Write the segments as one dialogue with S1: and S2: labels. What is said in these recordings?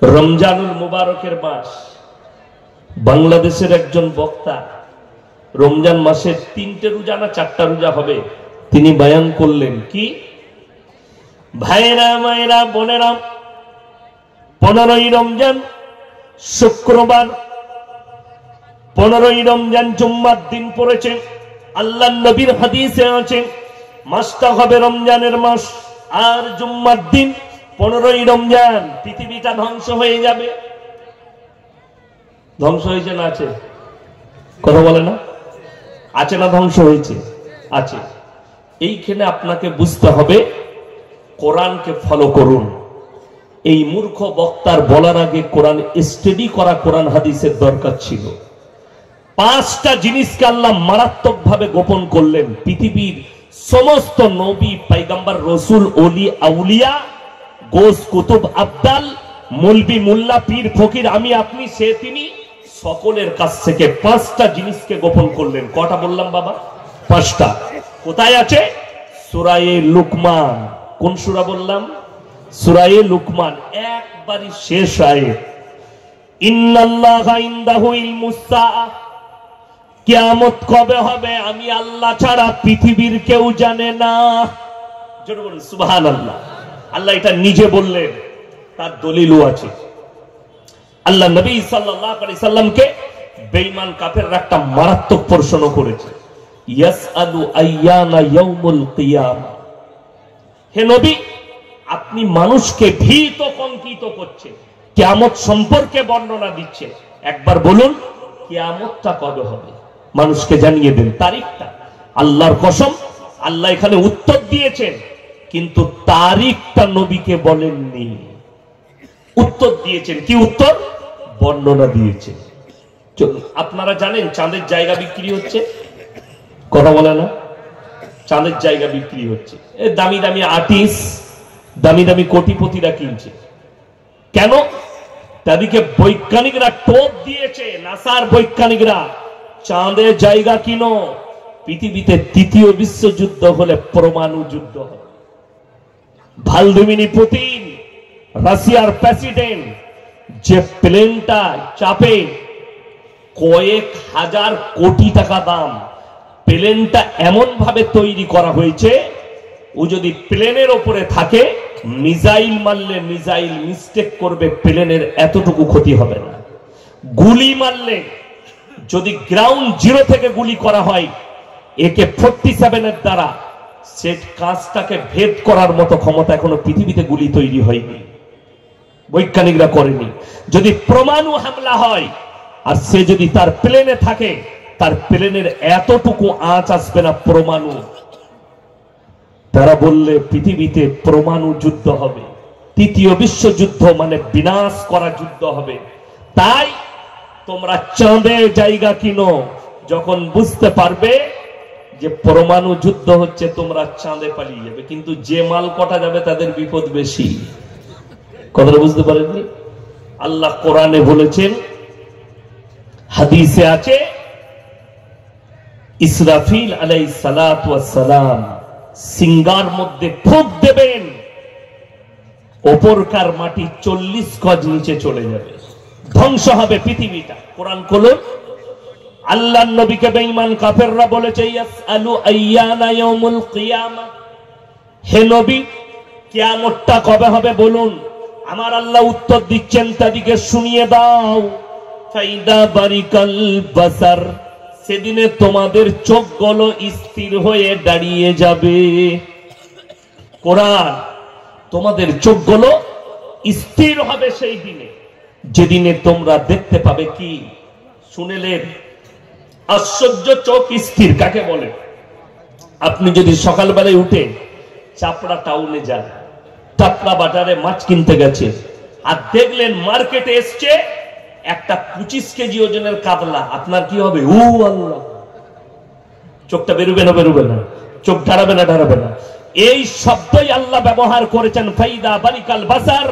S1: রমজানুল মুবারকের মাস। বাংলাদেশের একজন বক্তা রমজান মাসের 3টে রোজা না 4টা রোজা হবে, তিনি বয়ান করলেন কি, ভাইরা মায়েরা বোনেরা, 15ই রমজান শুক্রবার, 15ই রমজান জুম্মার দিন পড়েছে। আল্লাহর নবীর হাদিসে আছে মাসটা হবে রমজানের মাস, আর জুম্মার দিন 15ই রমজান পৃথিবীটা ধ্বংস হয়ে যাবে। ধ্বংস হয়েছে না আছে? কথা বলে না? আছে না ধ্বংস হয়েছে? আছে। এইখানে আপনাকে বুঝতে হবে কোরআনকে ফলো করুন। এই মূর্খ বক্তার বলার আগে কোরআন স্টাডি করা, কোরআন হাদিসের দরকার ছিল। 5টা জিনিসকে আল্লাহ মারাত্মকভাবে গোপন করলেন। পৃথিবীর সমস্ত নবী, পয়গম্বর, রসুল, ওলি, আউলিয়া, গোস, কুতুব, আবদাল, মৌলবি, মোল্লা, পীর, ফকির, আমি, আপনি, সে, তিনি, সকলের কাছ থেকে 5টা জিনিসকে গোপন করলেন। কটা বললাম বাবা? 5টা। কোথায় আছে? সূরায়ে লুকমান। কোন সূরা বললাম? সূরায়ে লুকমান, একবারই শেষ আয়াত। ইন্নাল্লাহা ইনদাহু ইলমুস সাআ, কিয়ামত কবে হবে আমি আল্লাহ ছাড়া পৃথিবীর কেউ জানে না। জোরে বলুন সুবহানাল্লাহ। আল্লাহ এটা নিজে বললেন, তার দলিলও আছে। আল্লাহ নবী সাল্লাল্লাহু আলাইহি সাল্লামকে বেঈমান কাফেররা একটা মারাত্মক প্রশ্ন করেছে, ইয়াসআলু আইয়ানা ইয়াউমুল কিয়ামা। হে নবী, আপনি মানুষকে ভীত কঙ্কিত করছেন, কিয়ামত সম্পর্কে বর্ণনা দিচ্ছেন, একবার বলুন কিয়ামতটা কবে হবে, মানুষকে জানিয়ে দেন তারিখটা। আল্লাহর কসম, আল্লাহ এখানে উত্তর দিয়েছেন, কিন্তু তারিখটা নবীকে বলেননি। উত্তর দিয়েছেন কি? উত্তর বর্ণনা দিয়েছেন। আপনারা জানেন চাঁদের জায়গা বিক্রি হচ্ছে? কথা বলে না? চাঁদের জায়গা বিক্রি হচ্ছে। দামি দামি আর্টিস্ট, দামি দামি কোটিপতিরা কিনছে। কেন? তাদেরকে বৈজ্ঞানিকরা টোপ দিয়েছে, নাসার বৈজ্ঞানিকরা, চাঁদের জায়গা কিনো, পৃথিবীতে 3য় বিশ্বযুদ্ধ হলে পরমাণু যুদ্ধ হবে। ভ্লাদিমির পুতিন, রাশিয়ার প্রেসিডেন্ট, যে প্লেনটা চাপে কয়েক হাজার কোটি টাকা দাম, প্লেনটা এমন ভাবে তৈরি করা হয়েছে, ও যদি প্লেনের ওপরে থাকে, মিসাইল মারলে মিসাইল মিস্টেক করবে, প্লেনের এতটুকু ক্ষতি হবে না। গুলি মারলে, যদি গ্রাউন্ড জিরো থেকে গুলি করা হয় AK-47 এর দ্বারা, সে কাজটাকে ভেদ করার মতো ক্ষমতা এখনো পৃথিবীতে গুলি তৈরি হয়নি, বৈজ্ঞানিকরা করেনি। যদি পরমাণু হামলা হয় আর সে যদি তার প্লেনে থাকে, তার প্লেনের এতটুকু আঁচ আসবে না পরমাণু। তারা বললে পৃথিবীতে পরমাণু যুদ্ধ হবে, 3য় বিশ্বযুদ্ধ মানে বিনাশ করা যুদ্ধ হবে। তাই তোমরা চাঁদে জায়গা কিনো, যখন বুঝতে পারবে যে পরমাণু যুদ্ধ হচ্ছে, তোমরা চাঁদে পালিয়ে যাবে। কিন্তু যে মাল কটা যাবে তাদের বিপদ বেশি। কথাটা বুঝতে পারেননি? আল্লাহ কোরআনে বলেছেন, হাদিসে আছে, ইসরাফিল আলাইহিস সালাতু ওয়াস সালাম সিঙ্গার মধ্যে ফুঁক দেবেন, ওপরকার মাটি 40 গজ নিচে চলে যাবে, ধ্বংস হবে পৃথিবীটা। কোরআন খুলুন। আল্লাহর নবীকে বেঈমান কাফেররা বলেছে, ইয়াসআলু আইয়ানা ইয়াউমুল কিয়ামা, হে নবী কিয়ামতটা কবে হবে বলুন। আমার আল্লাহ উত্তর দিচ্ছেন, তাদেরকে শুনিয়ে দাও, ফাইদা বারিকাল বাসার, সেদিনে তোমাদের চোখগুলো স্থির হয়ে দাঁড়িয়ে যাবে। কোরআন, তোমাদের চোখগুলো স্থির হবে সেই দিনে, যেদিনে তোমরা দেখতে পাবে কি? শুনেলেন? আশ্চর্য চোখ স্থির কাকে বলে? আপনি যদি সকালবেলায় উঠে চাপড়া টাউনে যান, টাপড়া বাজারে মাছ কিনতে গেছে, আর দেখলেন মার্কেটে এসছে একটা 25 কেজি ওজনের কাতলা, আপনার কি হবে? ও আল্লাহ! চোখটা বেরোবে না? বেরোবে না? চোখ ধারাবে না? ধারাবে না? এই শব্দই আল্লাহ ব্যবহার করেছেন, ফাইদা বারিকাল বাসার,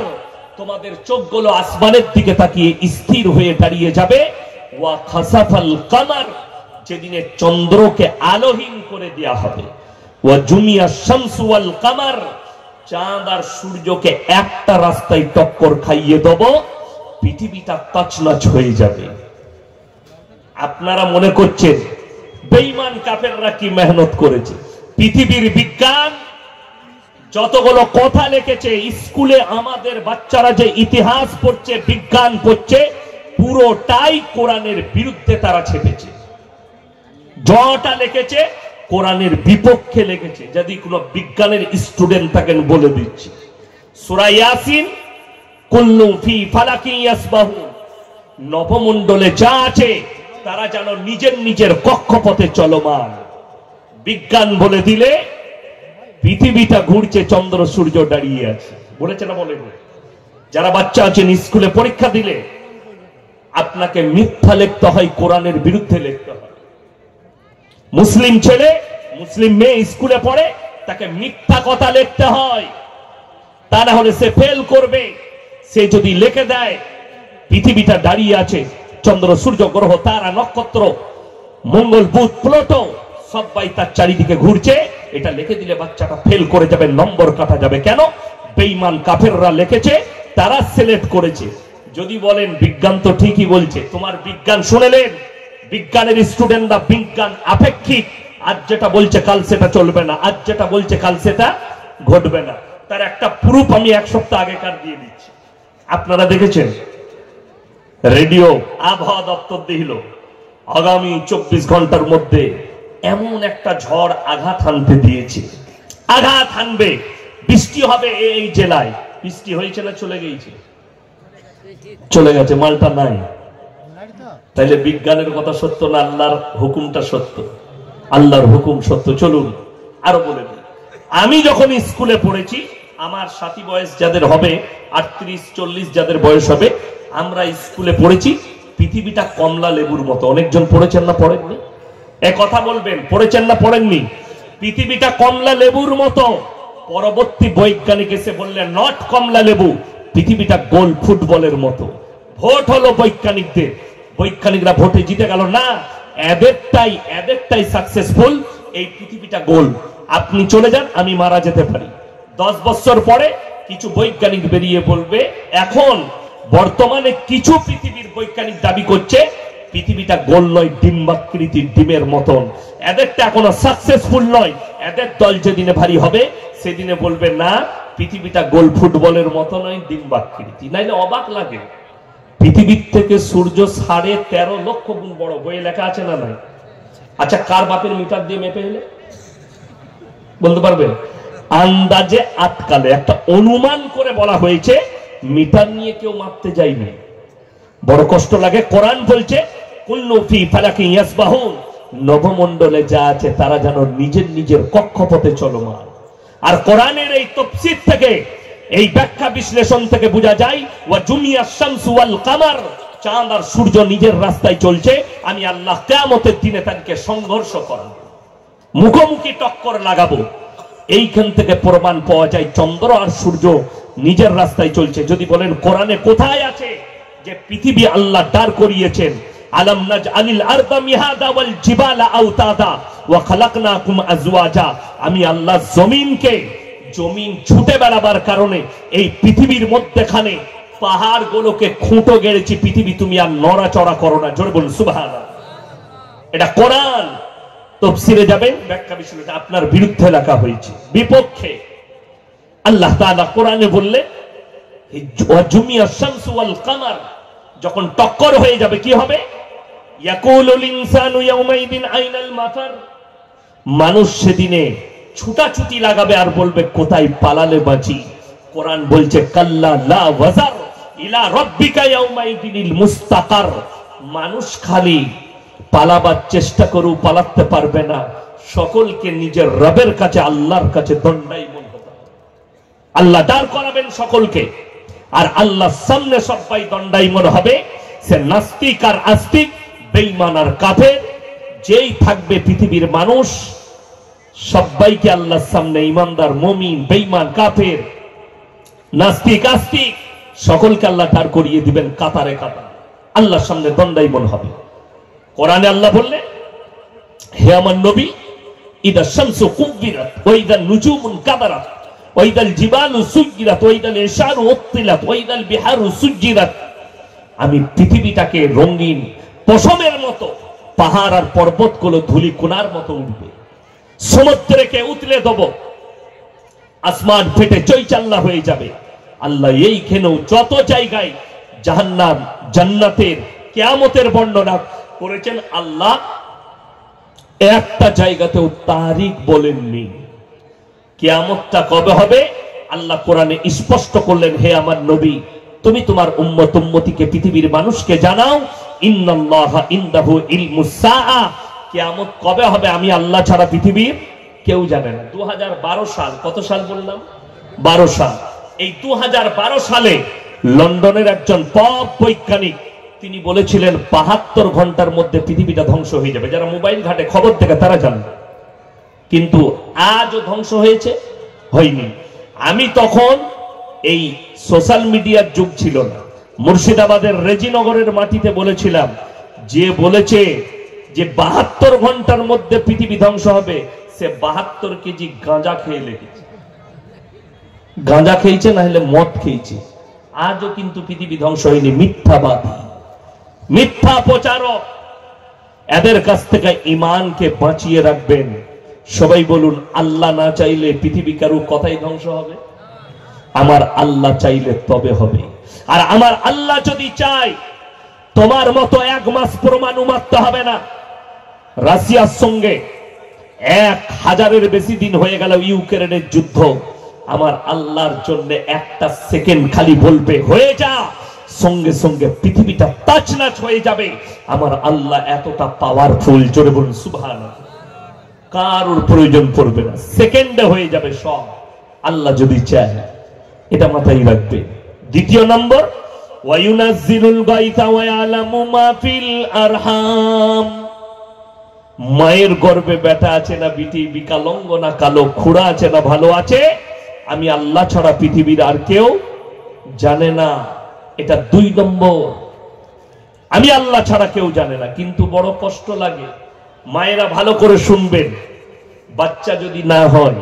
S1: তোমাদের চোখগুলো আসমানের দিকে তাকিয়ে স্থির হয়ে দাঁড়িয়ে যাবে। ওয়া খাসাফাল কামার, যেদিনে চন্দ্রকে আলোহীন করে দেয়া হবে। ওয়া জুমিয়া শামসু ওয়াল কামার, চাঁদ আর সূর্যকে একটা রাস্তায় টক্কর খাইয়ে দেব। পৃথিবীটা তছনছ হয়ে যাবে। আপনারা মনে করছেন বেঈমান কাফেররা কি মেহনত করেছে? পৃথিবীর বিজ্ঞান যতগুলো কথা লিখেছে, স্কুলে আমাদের বাচ্চারা যে ইতিহাস পড়ছে, বিজ্ঞান পড়ছে, পুরোটাই কোরআনের বিরুদ্ধে তারা ছেপেছে। যটা লিখেছে কোরআনের বিপক্ষে লিখেছে। যদি কোনো বিজ্ঞানের স্টুডেন্ট থাকেন বলে দিচ্ছি, সূরা ইয়াসিন কুল্লু ফি ফালাকি ইয়াসবাহুন, নবমণ্ডলে যা আছে তারা যেন নিজের নিজের কক্ষপথে চলমান। বিজ্ঞান বলে দিলে পৃথিবীটা ঘুরছে, চন্দ্র সূর্য দাঁড়িয়ে আছে। বলেছে না বলেন? যারা বাচ্চা আছেন স্কুলে পরীক্ষা দিলে আপনাকে মিথ্যা লিখতে হয়, কোরআনের বিরুদ্ধে লিখতে হয়। মুসলিম ছেলে মুসলিম মেয়ে স্কুলে পড়ে, তাকে মিথ্যা কথা লিখতে হয়, তা না হলে সে ফেল করবে। সে যদি লিখে দেয় পৃথিবীটা দাঁড়িয়ে আছে, চন্দ্র সূর্য গ্রহ তারা নক্ষত্র মঙ্গল বুধ প্লুটো সবাই তার চারিদিকে ঘুরছে, এটা লিখে দিলে বাচ্চাটা ফেল করে যাবে, নম্বর কাটা যাবে। কেন? বেঈমান কাফেররা লিখেছে, তারা সিলেক্ট করেছে। যদি বলেন বিজ্ঞান তো ঠিকই বলছে, তোমার বিজ্ঞান শুনেলেন? বিজ্ঞানের স্টুডেন্টরা বিজ্ঞান আপেক্ষিক, আজ যেটা বলছে কাল সেটা চলবে না, আজ যেটা বলছে কাল সেটা ঘটবে না। তার একটা প্রুফ আমি এক সপ্তাহ আগেকার দিয়ে দিচ্ছি। আপনারা দেখেছেন রেডিও আবহাওয়া দপ্তর দিল আগামী 24 ঘন্টার মধ্যে এমন একটা ঝড় আঘাত হানতে দিয়েছে, আঘাত হানবে, বৃষ্টি হবে এই জেলায়। বৃষ্টি হয়েছে না চলে গিয়েছে? চলে গেছে, মালটা নাই। তাইলে বিজ্ঞানের কথা সত্য না আল্লাহর হুকুমটা সত্য? আল্লাহর হুকুম সত্য। চলুন আরো বলে দিই, আমি যখন স্কুলে পড়েছি, আমার সাথী বয়স যাদের হবে 38-40 যাদের বয়স হবে, আমরা স্কুলে পড়েছি পৃথিবীটা কমলা লেবুর মতো। অনেকজন পড়েছেন না পড়েননি? এ কথা বলবেন, পড়েছেন না পড়েননি? পৃথিবীটা কমলা লেবুর মতো। পরবর্তী বৈজ্ঞানিক এসে বললেন নট কমলা লেবু, পৃথিবীটা গোল ফুটবলের মতো। ভোট হলো বৈজ্ঞানিকদের, বৈজ্ঞানিকরা ভোটে জিতে গেল না, এদেরটাই সাকসেসফুল। এই পৃথিবীটা গোল। আপনি চলে যান, আমি মারা যেতে পারি, 10 বছর পরে কিছু বৈজ্ঞানিক বেরিয়ে বলবে, এখন বর্তমানে কিছু পৃথিবীর বৈজ্ঞানিক দাবি করছে পৃথিবীটা গোল নয়, ডিম্বাকৃতির, ডিমের মতন। এদেরটা এখনো সাকসেসফুল নয়। এদের দল যেদিনে ভারী হবে সেদিনে বলবে না, পৃথিবীটা গোল ফুটবলের মতো নয়, ডিম্বাকৃতি। নাইলে অবাক লাগে, পৃথিবীর থেকে সূর্য 13.5 লক্ষ গুণ বড়। বইয়ে লেখা আছে না নাই? আচ্ছা, কার বাপের মিটার দিয়ে মেপে এলে বলতে পারবেন? আন্দাজে আটকালে একটা অনুমান করে বলা হয়েছে, মিটার নিয়ে কেউ মাপতে যায়নি। বড় কষ্ট লাগে। কোরআন বলছে কুল্লু ফি ফালাকি ইয়াসবাহুন, নবমণ্ডলে যা আছে তারা যেন নিজের নিজের কক্ষপথে চলমান। আর কোরআনের এই তাফসীর থেকে, এই ব্যাখ্যা বিশ্লেষণ থেকে বোঝা যায় ওয়া জুমিয়াশ শামসু ওয়াল কামার, চাঁদ আর সূর্য নিজের রাস্তায় চলছে। আমি আল্লাহ কিয়ামতের দিনে তাদেরকে সংঘর্ষ করাবো, মুখোমুখি টক্কর লাগাবো। এইখান থেকে প্রমাণ পাওয়া যায় চন্দ্র আর সূর্য নিজের রাস্তায় চলছে। যদি বলেন কোরআনে কোথায় আছে যে পৃথিবী আল্লাহ দাঁড় করিয়েছেন? আলাম নাজআলিল আরদা মিহাদা ওয়াল জিবালা আওতাদা ওয়া খালাকনাকুম আজওয়াজা, আমি আল্লাহ জমিন ছুটে বেড়াবার কারণে এই পৃথিবীর মধ্যখানে পাহাড়গুলোকে খুঁটো গেড়েছি। পৃথিবী তুমি আর নড়াচড়া করো না। জোরে বলুন সুবহানাল্লাহ। এটা কোরআন। তাফসীরে যাবেন, ব্যাখ্যা বিশ্লেষণ আপনার বিরুদ্ধে লেখা হয়েছে, বিপক্ষে। আল্লাহ তাআলা কোরআনে বললেন ওয়া জুমিয়াশ শামসু ওয়াল কামার, যখন টক্কর হয়ে যাবে কি হবে? ইয়াকুলুল ইনসানু ইয়াউমাইদিন আইনাল মাফার, মানুষ সেদিনে ছুটাছুটি লাগাবে আর বলবে কোথায় পালালে বাঁচি। কোরআন বলছে কাল্লা লা ওয়াজার ইলা রাব্বিকা ইয়াউমাইদিনিল মুস্তাকার, মানুষ খালি পালাবার চেষ্টা করু, পালাতে পারবে না। সকলকে নিজের রবের কাছে, আল্লাহর কাছে দণ্ডায়মান হতে হবে। আল্লাহ দাঁড় করাবেন সকলকে, আর আল্লাহর সামনে সবাই দণ্ডায়মান হবে। সে নাস্তিক আর আস্তিক, বেঈমান আর কাফের, যেই থাকবে পৃথিবীর মানুষ সবাইকে আল্লাহর সামনে, ঈমানদার মুমিন বেঈমান কাফের নাস্তিক আস্তিক সকলকে আল্লাহ দাঁড় করিয়ে দিবেন কাতারে কাতারে, আল্লাহর সামনে দণ্ডায়মান হবে। কোরআনে আল্লাহ বললেন হে আমার নবী, ইদা শামসু কুব্বিরাত ওয়া ইদা নুজুমুন কাদারাত ওয়া ইদাল জিবালু সুজ্জিরাত ওয়া ইদাল ইশারু উত্তিলাত ওয়া ইদাল বিহারু সুজ্জিরাত আমি পৃথিবীটাকে রঙিন পশমের মতো, পাহাড় আর পর্বতগুলো ধুলি কোনার মতো উঠবে, সমুদ্রকে উতলে দেব, আসমান ফেটে চৈচাল্লা হয়ে যাবে। আল্লাহ এইখানেও যত জায়গায় জাহান্নাম জান্নাতের কিয়ামতের বর্ণনা করেছেন, আল্লাহ একটা জায়গাতেও তারিখ বলেননি। কিয়ামতটা কবে হবে আল্লাহ কোরআনে স্পষ্ট করলেন, হে আমার নবী, তুমি তোমার উম্মত উম্মতিকে পৃথিবীর মানুষকে জানাও, ইন্নাল্লাহা ইনদাহু ইলমুস সাআ, কিয়ামত কবে হবে আমি আল্লাহ ছাড়া পৃথিবীর কেউ জানে না। 2012 সাল, কত সাল বললাম? 12 সাল। এই 2012 সালে লন্ডনের একজন পপ বৈজ্ঞানিক তিনি বলেছিলেন 72 ঘন্টার মধ্যে পৃথিবীটা ধ্বংস হয়ে যাবে। যারা মোবাইল ঘাটে খবর দেখে তারা জানবে, কিন্তু আজও ধ্বংস হয়েছে? হয়নি। আমি তখন এই সোশ্যাল মিডিয়ার যুগ ছিল না, মুর্শিদাবাদের রেজিনগরের মাটিতে বলেছিলাম, যে বলেছে যে 72 ঘন্টার মধ্যে পৃথিবী ধ্বংস হবে, সে 72 কেজি গাঁজা খেয়ে লেগেছে। গাঁজা খেয়েছে না হলে মদ খেয়েছে। আজও কিন্তু পৃথিবী ধ্বংস হয়নি। মিথ্যাবাদী, মিথ্যা প্রচারক, এদের কাছ থেকে ঈমানকে বাঁচিয়ে রাখবেন। সবাই বলুন, আল্লাহ না চাইলে পৃথিবী কারো কথাই ধ্বংস হবে? আমার আল্লাহ চাইলে তবে হবে। আর আমার আল্লাহ যদি চায়, তোমার মতো 1 মাস পরমাণু মারতে হবে না। রাশিয়ার সঙ্গে 1000-এর বেশি দিন হয়ে গেল ইউক্রেনের যুদ্ধ। আমার আল্লাহর জন্য একটা সেকেন্ড খালি বলবে হয়ে যা, সঙ্গে সঙ্গে পৃথিবীটা তাছনাছ হয়ে যাবে। আমার আল্লাহ এতটা পাওয়ারফুল, জোরে বলুন সুবহানাল্লাহ। কারোর প্রয়োজন পড়বে না, সেকেন্ডে হয়ে যাবে সব, আল্লাহ যদি চায়। এটা মাথায় রাখবে। দ্বিতীয় নম্বর, ওয়ায়ুনাজ্জিলুল গায়থা ওয়া ইয়ালামু মা ফিল আরহাম। মায়ের গর্ভে বেটা আছে না বিটি, বিকলাঙ্গ না কালো, খুড়া আছে না ভালো আছে, আমি আল্লাহ ছাড়া পৃথিবীর আর কেউ জানে না। এটা 2 নম্বর, আমি আল্লাহ ছাড়া কেউ জানে না। কিন্তু বড় কষ্ট লাগে। মায়েরা ভালো করে শুনবেন, বাচ্চা যদি না হয়,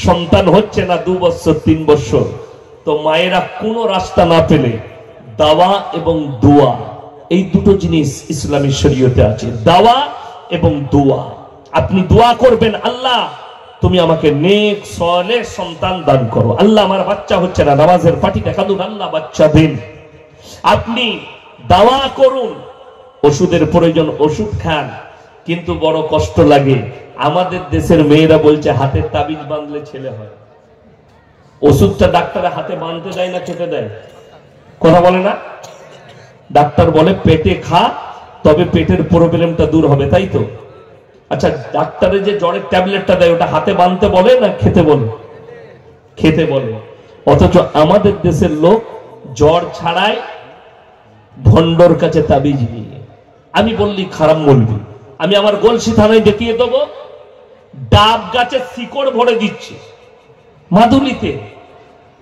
S1: সন্তান হচ্ছে না 2 বছর 3 বছর, তো মায়েরা কোনো রাস্তা না পেলে দাওয়া এবং দোয়া, এই দুটো জিনিস ইসলামী শরীয়তে আছে, দাওয়া এবং দোয়া। আপনি দোয়া করবেন, আল্লাহ তুমি আমাকে নেক সালেহ সন্তান দান করো। আল্লাহ আমার বাচ্চা হচ্ছে না, নামাজের পাটিটা কাঁদুন, আল্লাহ বাচ্চা দিন। আপনি দাওয়া করুন, ওষুধের প্রয়োজন ওষুধ খান। কিন্তু বড় কষ্ট লাগে, আমাদের দেশের মেয়েরা বলছে হাতের তাবিজ বাঁধলে ছেলে হয়। ওষুধটা ডাক্তারের হাতে বাঁধতে দেয় না খেতে দেয়? কথা বলে না? ডাক্তার বলে পেটে খা, তবে পেটের প্রবলেমটা দূর হবে, তাই তো? আচ্ছা, ডাক্তারের যে জ্বরের ট্যাবলেটটা দেয় ওটা হাতে বাঁধতে বলে না খেতে বলে? খেতে বলে। অথচ আমাদের দেশের লোক জ্বর ছাড়ায় ভণ্ডর কাছে তাবিজ নিয়ে। আমি বললি খারাপ বলবি, আমি আমার গলসি থানায় দেখিয়ে দেবো, ডাব গাছে শিকড় ভরে দিচ্ছে মাদুলিতে।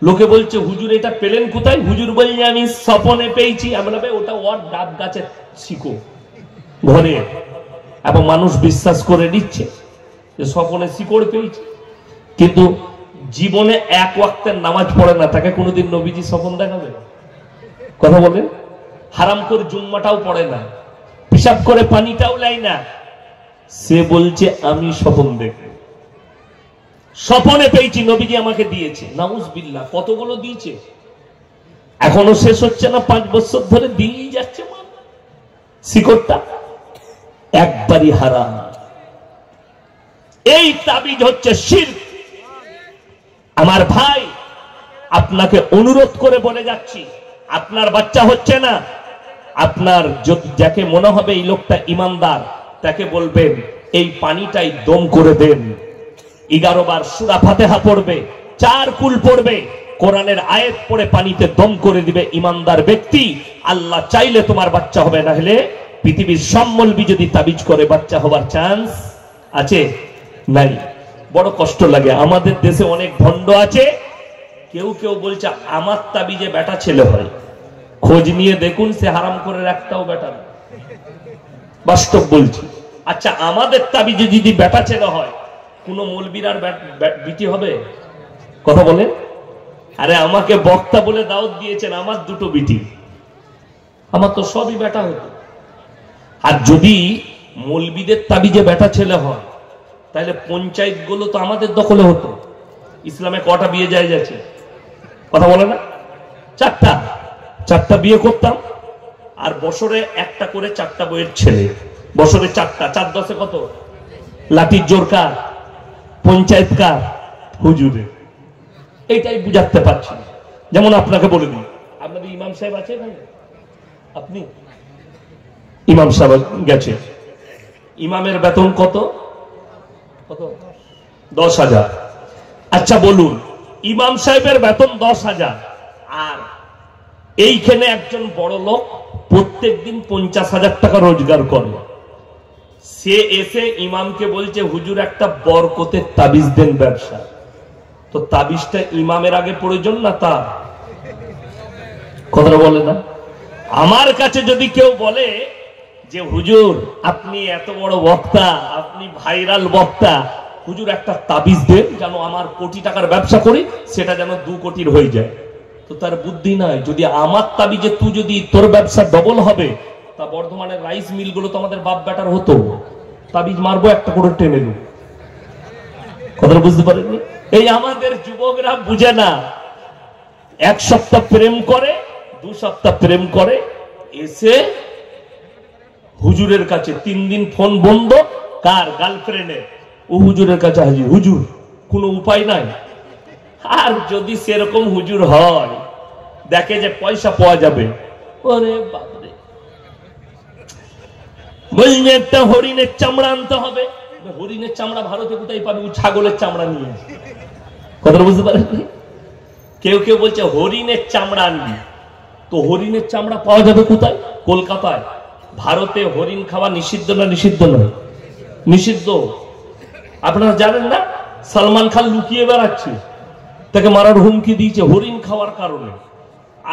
S1: লোকে বলছে হুজুর এটা পেলেন কোথায়? হুজুর বলছে আমি স্বপনে পেয়েছি। আমরা ওটা ওর ডাব গাছের শিকড় ঘরে, এবং মানুষ বিশ্বাস করে নিচ্ছে যে স্বপনে শিকড় পেয়েছে। কিন্তু জীবনে 1 ওয়াক্তের নামাজ পড়ে না, তাকে কোনোদিন নবীজি স্বপন দেখাবে? কথা বলেন। হারাম করে জুম্মাটাও পড়ে না, পিশাব করে পানিটাও লাই না, সে বলছে আমি স্বপন দেখব, স্বপনে পেয়েছি, নবীজি আমাকে দিয়েছে। নাউজুবিল্লাহ, কতগুলো দিয়েছে, এখনো শেষ হচ্ছে না, 5 বছর ধরে দিয়েই যাচ্ছে শিকড়টা। একবারই হারাম। এই তাবিজ হচ্ছে শিরক। আমার ভাই, আপনাকে অনুরোধ করে বলে যাচ্ছি, আপনার বাচ্চা হচ্ছে না, আপনার যাকে মনে হবে এই লোকটা ইমানদার, তাকে বলবেন এই পানিটাই দম করে দেন। 11 বার সূরা ফাতিহা পড়বে, 4 কুল পড়বে, কোরআনের আয়াত পড়ে পানিতে দম করে দিবে ইমানদার ব্যক্তি। আল্লাহ চাইলে তোমার বাচ্চা হবে, না হলে পৃথিবীর সব মৌলবি যদি তাবিজ করে বাচ্চা হবার চান্স আছে? নাই। বড় কষ্ট লাগে। আমাদের দেশে অনেক ভণ্ড আছে, কেউ কেউ বলছে আমার তাবিজে বেটা ছেলে হয়। খোঁজ নিয়ে দেখুন, সে হারাম করে একটাও বেটা না, বাস্তব বলছি। আচ্ছা, আমাদের তাবিজে যদি বেটা ছেলে হয়, কোন মৌলবীর আর বিটি হবে? কথা বলেন। আরে আমাকে বক্তা বলে দাওয়াত দিয়েছেন, আমার 2টো বিটি, আমার তো সবই বেটা হতো। আর যদি মৌলবীদের তাবিজে বেটা ছেলে হয় তাহলে পঞ্চায়েত গুলো তো আমাদের দখলে হতো। ইসলামে কটা বিয়ে যায় যাচ্ছে কথা বলে না? চারটা বিয়ে করতাম, আর বছরে একটা করে 4টা বইয়ের ছেলে, বছরে 4টা, 4 10 কত? লাঠির জোর কার? পঞ্চায়েত কার? হুজুরের। এইটাই বুঝাতে পারছি। যেমন আপনাকে বলে দিই, আপনাদের ইমাম সাহেব আছে এখানে? আপনি ইমাম সাহেব গেছে, ইমামের বেতন কত? 10,000। আচ্ছা বলুন, ইমাম সাহেবের বেতন 10,000, আর এইখানে একজন বড় লোক প্রত্যেকদিন 50,000 টাকা রোজগার করে। সে এসে ইমামকে বলছে, হুজুর একটা বরকতের তাবিজ দেন ব্যবসা। তো তাবিজটা ইমামের আগে প্রয়োজন না তার? কথাটা বলে না? আমার কাছে যদি কেউ বলে যে হুজুর আপনি এত বড় বক্তা, আপনি ভাইরাল বক্তা, হুজুর একটা তাবিজ দেন যেন আমার কোটি টাকার ব্যবসা করি, সেটা যেন 2 কোটির হয়ে যায়, তো তার বুদ্ধি নাই। যদি আমার তাবিজে তুই যদি তোর ব্যবসা ডবল হবে, তা বর্ধমানের রাইস মিল গুলো তো আমাদের বাপ বেটার হতো। তাবিজ মারবো একটা করে টেনে দেবো। কথাটা বুঝতে পারেননি? এই আমাদের যুবকরা বুঝে না। 1 সপ্তাহ প্রেম করে, 2 সপ্তাহ প্রেম করে, এসে হুজুরের কাছে 3 দিন ফোন বন্ধ, কার? গার্লফ্রেন্ডের। ও হুজুরের কাছে হাজির, হুজুর কোনো উপায় নাই। আর যদি সেরকম হুজুর হয়, দেখে যে পয়সা পাওয়া যাবে, ওরে বাপরে, বলবে একটা হরিণের চামড়া আনতে হবে। হরিণের চামড়া ভারতে কোথায় পাবে? ও ছাগলের চামড়া নিয়ে। কথা বুঝতে পারেন? কেউ কেউ বলছে হরিণের চামড়া আনবি, তো হরিণের চামড়া পাওয়া যাবে কোথায়? কলকাতায়। ভারতে হরিণ খাওয়া নিষিদ্ধ না নিষিদ্ধ নয়? নিষিদ্ধ। আপনারা জানেন না? সালমান খান লুকিয়ে বেড়াচ্ছে, তাকে মারার হুমকি দিয়েছে হরিণ খাওয়ার কারণে।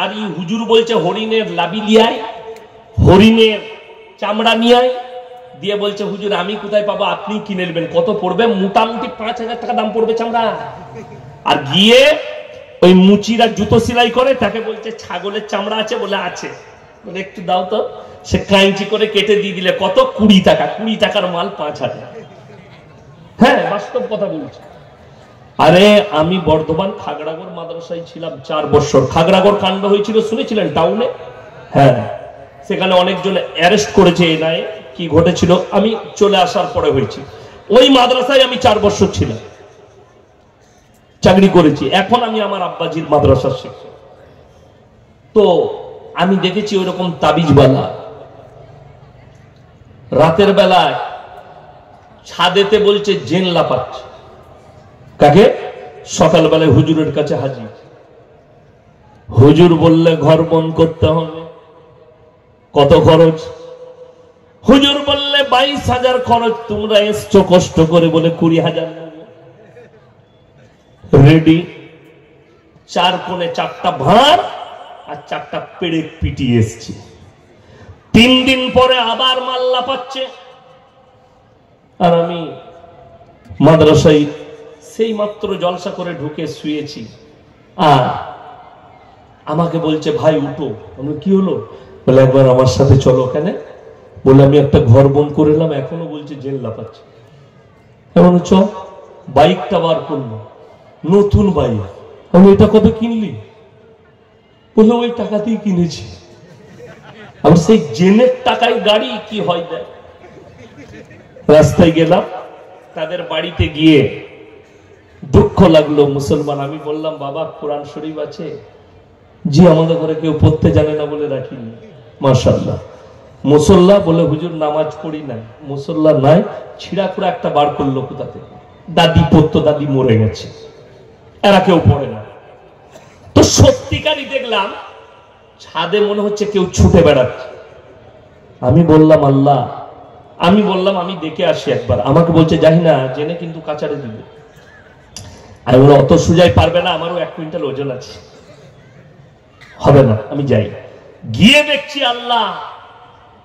S1: আর এই হুজুর বলছে হরিণের লাবি লিয়ায়, হরিণের চামড়া নিয়ে দিয়ে বলছে হুজুর আমি কোথায় পাবো, আপনি কিনে নেবেন। কত পড়বে? মোটামুটি 5,000 টাকা দাম পড়বে চামড়া। আর গিয়ে ওই মুচিরা জুতো সেলাই করে, তাকে বলছে ছাগলের চামড়া আছে? বলে আছে। বলে একটু দাও তো। সে কাঁচি করে কেটে দিয়ে দিলে কত? 20 টাকা। 20 টাকার মাল 5,000। হ্যাঁ, বাস্তব কথা বলছি। আরে আমি বর্ধমান খাগড়াগড় মাদ্রাসায় ছিলাম 4 বছর। খাগড়াগড় কাণ্ড হয়েছিল শুনেছিলেন টাউনে? হ্যাঁ, সেখানে অনেকজন অ্যারেস্ট করেছে এনআইএ। কি ঘটেছিল আমি চলে আসার পরে হয়েছে। ওই মাদ্রাসায় আমি 4 বছর ছিলাম, চাকরি করেছি। এখন আমি আমার আব্বাজির মাদ্রাসার শিক্ষক। তো আমি দেখেছি ওইরকম তাবিজওয়ালা রাতের বেলায় ছাদেতে বলছে জেন লাপাচ্ছে। কাকে? সকালবেলায় হুজুরের কাছে হাজির। হুজুর বললে ঘর বন্ধ করতে হবে। কত খরচ? হুজুর বললে 22,000 খরচ। তোমরা এসছো কষ্ট করে বলে 20,000 রেডি। 4 কোণে 4টা ভাঁড় আর 4টা পেড়ে পিটিয়ে এসছে। 3 দিন পরে আবার মাল্লা পাচ্ছে। আর আমি মাদ্রাসায় সেই মাত্র জলসা করে ঢুকে শুয়েছি, আর আমাকে বলছে ভাই উঠো। আমি কি হলো? বলে একবার আমার সাথে চলো। কেন? বলে আমি একটা ঘর বন্ধ করে এলাম, এখনো বলছে জেল লাপাচ্ছে। এমন চ। বাইকটা বার করলো, নতুন বাইক। আমি এটা কবে কিনলি? বলে ওই টাকাতেই কিনেছি। আমি সেই জেনের টাকায় গাড়ি কি হয় দেয়। রাস্তায় গেলাম, তাদের বাড়িতে গিয়ে দুঃখ লাগলো মুসলমান। আমি বললাম বাবা কোরআন শরীফ আছে? জি আমাদের ঘরে কেউ পড়তে জানে না বলে রাখিনি। মাশাআল্লাহ। মুসল্লা? বলে হুজুর নামাজ পড়ি না। মুসল্লা নাই। ছিঁড়া খুঁড়া একটা বার করলো কোথা থেকে। দাদি পড়তো, দাদি মরে গেছে, এরা কেউ পড়ে না। তো সত্যিকারই দেখলাম ছাদে মনে হচ্ছে কেউ ছুটে বেড়াচ্ছে। আমি বললাম আল্লাহ, আমি বললাম আমি দেখে আসি একবার। আমাকে বলছে যাই না, জেনে কিন্তু কাচারে দিবে। আমি বলে অত সুজাই পারবে না, আমারও 1 কুইন্টাল ওজন আছে, হবে না। আমি যাই, গিয়ে দেখছি আল্লাহ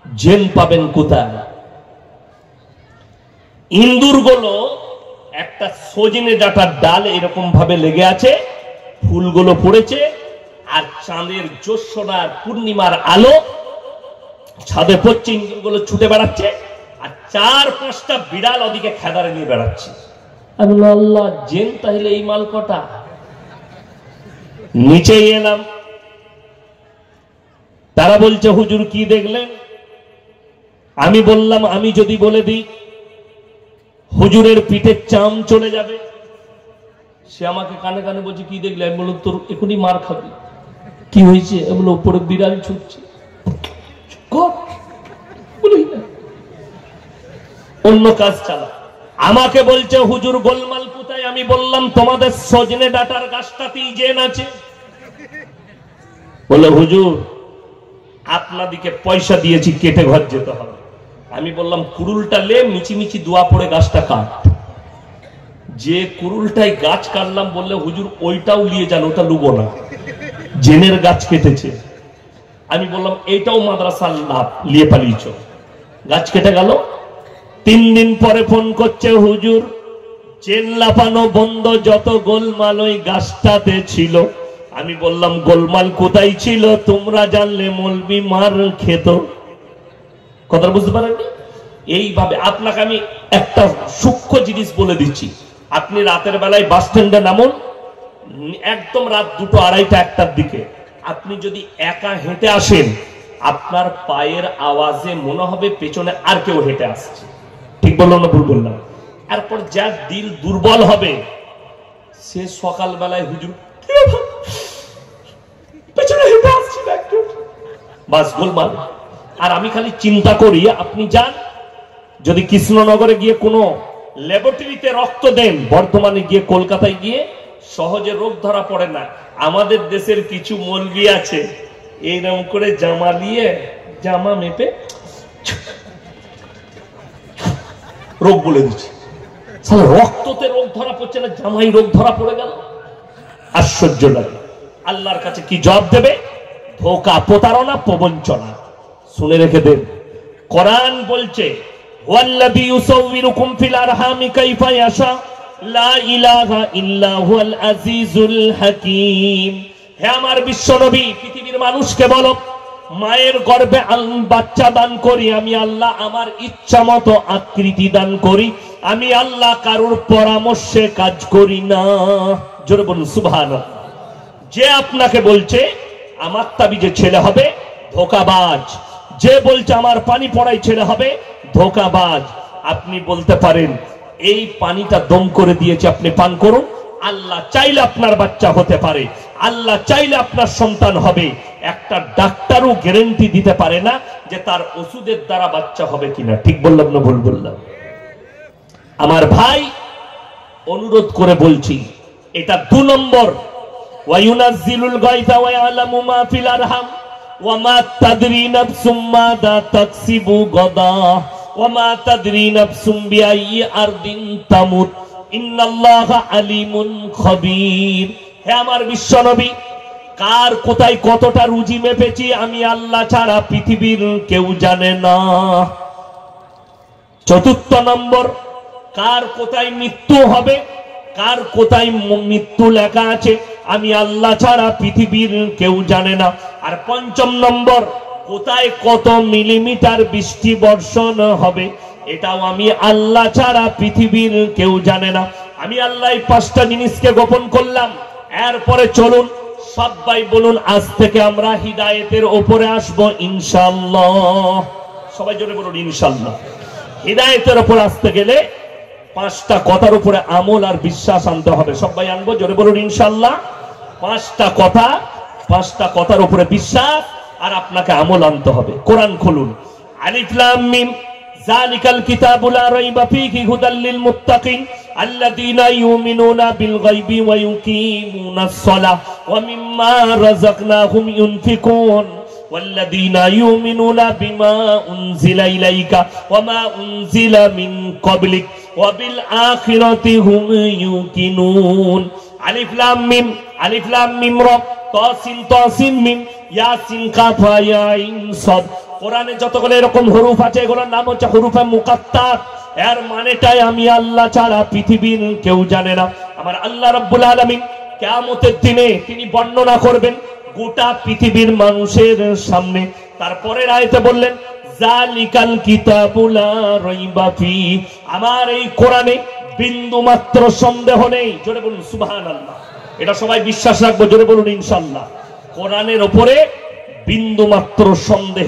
S1: জেন পাবেন কোথায়? ইন্দুর গুলো একটা সজনে ডাটার ডাল এরকম ভাবে লেগে আছে, ফুলগুলো পড়েছে, আর চাঁদের জ্যোৎস্নার পূর্ণিমার আলো ছাদে পড়ছে, ইঞ্জিনগুলো ছুটে বেড়াচ্ছে, আর 4-5টা বিড়াল ওদিকে খেদারে নিয়ে বেড়াচ্ছে। আমি বললাম আল্লাহ জেন তাহলে এই মাল কটা। নিচে এলাম, তারা বলছে হুজুর কি দেখলেন? আমি বললাম আমি যদি বলে দিই হুজুরের পিঠের চাম চলে যাবে। সে আমাকে কানে কানে বলছে কি দেখলে? আমি বললাম তোর এখনই মার খাবি। কি হয়েছে? আমি বললাম উপরে বিড়াল ছুটছে। অন্য কাজ চালা। আমাকে বলছে হুজুর গোলমাল কোথায়? আমি বললাম তোমাদের সজনে ডাটার গাছটাতেই জেন আছে। বলে হুজুর আপনাদিকে পয়সা দিয়েছি, কেটে ঘর যেতে হবে। আমি বললাম কুড়ুলটা লে, মিচিমিচি দোয়া পড়ে গাছটা কাট। যে কুড়ুলটাই গাছ কাটলাম বললে হুজুর ওইটাও নিয়ে যান, ওটা লুবো না, জেনের গাছ কেটেছে। আমি বললাম এইটাও মাদ্রাসার লাভ, লিয়ে পালিয়েছ। গাছ কেটে গেল। 3 দিন পরে ফোন করছে হুজুর চেন লাফানো বন্ধ, যত গোলমাল ওই গাছটাতে ছিল। আমি বললাম গোলমাল কোথায় ছিল? তোমরা জানলে মৌলবি মার খেত। কথা বুঝতে পারেননি? এইভাবে আপনাকে আমি একটা সূক্ষ্ম জিনিস বলে দিচ্ছি। আপনি রাতের বেলায় বাস স্ট্যান্ডে নামুন, একদম রাত 2টো, 2:30, 1টার দিকে আপনি যদি একা হেঁটে আসেন, আপনার পায়ের আওয়াজে মনে হবে পেছনে আর কেউ হেঁটে আসছে। ঠিক বললাম না ভুল বললাম? এরপর যার দিল দুর্বল হবে সে সকালবেলায় হুজুর পেছনে হেঁটে আসছে, বাস গোলমাল। আর আমি খালি চিন্তা করি, আপনি যান যদি কৃষ্ণনগরে গিয়ে কোনো ল্যাবরেটরিতে রক্ত দেন, বর্ধমানে গিয়ে, কলকাতায় গিয়ে সহজে রোগ ধরা পড়ে না। আমাদের দেশের কিছু মৌলবি আছে এইরকম করে জামা নিয়ে জামা মেপে রোগ বলে দিচ্ছে। রক্ততে রোগ ধরা পড়ছে না, জামাই রোগ ধরা পড়ে গেল। আশ্চর্য লাগে। আল্লাহর কাছে কি জবাব দেবে? ধোঁকা, প্রতারণা, প্রবঞ্চনা। শুনে রেখে দেন, কোরআন বলছে ওয়াল্লাযী ইউসাউবিরুকুম ফিল আরহামি কাইফা ইয়াশা লা ইলাহা ইল্লা হুয়াল আজিজুল হাকীম। হে আমার বিশ্বনবী, পৃথিবীর মানুষকে বলো মায়ের গর্ভে বাচ্চা দান করি আমি আল্লাহ, আমার ইচ্ছা মতো আকৃতি দান করি আমি আল্লাহ, কারোর পরামর্শে কাজ করি না। জোরে বলুন সুবহানাল্লাহ। যে আপনাকে বলছে আমার তাবিজে ছেলে হবে, ধোঁকাবাজ। যে বলছে আমার পানি পড়াই ছেলে হবে, ধোঁকাবাজ। আপনি বলতে পারেন এই পানিটা দম করে দিয়েছে, আপনি পান করুন। আল্লাহ চাইলে আপনার বাচ্চা হতে পারে, আল্লাহ চাইলে আপনার সন্তান হবে। একটা ডাক্তারও গ্যারান্টি দিতে পারে না যে তার ওষুধের দ্বারা বাচ্চা হবে কিনা। ঠিক বললাম না ভুল বললাম? আমার ভাই অনুরোধ করে বলছি, এটা 2 নম্বর। ওয়ায়ুনাজ্জিলুল গায়থা ওয়া ইয়ালামু মা ফিল আরহাম ওয়া মা তাদরি নাফসুম মাযা তাকসিবু গাদা ওয়া মা তাদরি নাফসুম বিআইয়ি আরদিন তামুত ইন্নাল্লাহা আলিমুন খবীর। হে আমার বিশ্বনবী, কার কোথায় কতটা রুজি মেপেছি আমি আল্লাহ ছাড়া পৃথিবীর কেউ জানে না। 4 নম্বর, কার কোথায় মৃত্যু হবে, কার কোথায় মৃত্যু লেখা আছে আমি আল্লাহ ছাড়া পৃথিবীর কেউ জানে না। আর 5 নম্বর, কোথায় কত মিলিমিটার বৃষ্টি বর্ষণ হবে এটাও আমি আল্লাহ ছাড়া পৃথিবীর কেউ জানে না। আমি আল্লাহ এই 5টা জিনিসকে গোপন করলাম। এরপরে চলুন সবাই বলুন আজ থেকে আমরা হিদায়েতের উপরে আসবো ইনশাআল্লাহ। সবাই জোরে বলুন ইনশাআল্লাহ। হিদায়েতের উপর আসতে গেলে 5টা কথার উপরে আমল আর বিশ্বাস আনতে হবে। সবাই আনবো, জোরে বলুন ইনশাআল্লাহ। 5টা কথা, 5টা কথার উপরে বিশ্বাস আর আপনাকে আমল আনতে হবে। কোরআন খুলুন, আলিফ লাম মিম যালিকাল কিতাবু লা রাইবা ফীহি হুদাল লিল মুত্তাকিন আল্লাযীনা ইউমিনুনা বিল গায়বি ওয়া ইউকিমুনাস সালাহ ওয়া মিম্মা রাযাকনাহুম ইউনফিকুন ওয়াল্লাযীনা ইউমিনুনা বিমা উনজিলা ইলাইকা ওয়া মা উনজিলা মিন ক্বাবলিক ওয়া বিল আখিরাতি হুম ইউকিনুন। আলিফ লাম মিম, আলিফ লাম মিম রা তাসিন মিম ইয়াসিন কাফ ইয়া আইন সাদ। কোরআনে যতগুলো এরকম হরফ আছে এগুলোর নাম হচ্ছে হরফে মুকাত্তাত। এর মানেটাই আমি আল্লাহ ছাড়া পৃথিবীর কেউ জানে না। আমার আল্লাহ রাব্বুল আলামিন কিয়ামতের দিনে তিনি বর্ণনা করবেন গোটা পৃথিবীর মানুষের সামনে তারপরের আয়াতে বললেন জালিকাল কিতাবু লা রাইবা ফি, আমার এই কোরআনে বিন্দু মাত্র সন্দেহ নেই। জোরে বলুন সুবহানাল্লাহ। এটা সবাই বিশ্বাস রাখবো, জোরে বলুন ইনশাআল্লাহ। কোরআনের উপরে বিন্দু মাত্র সন্দেহ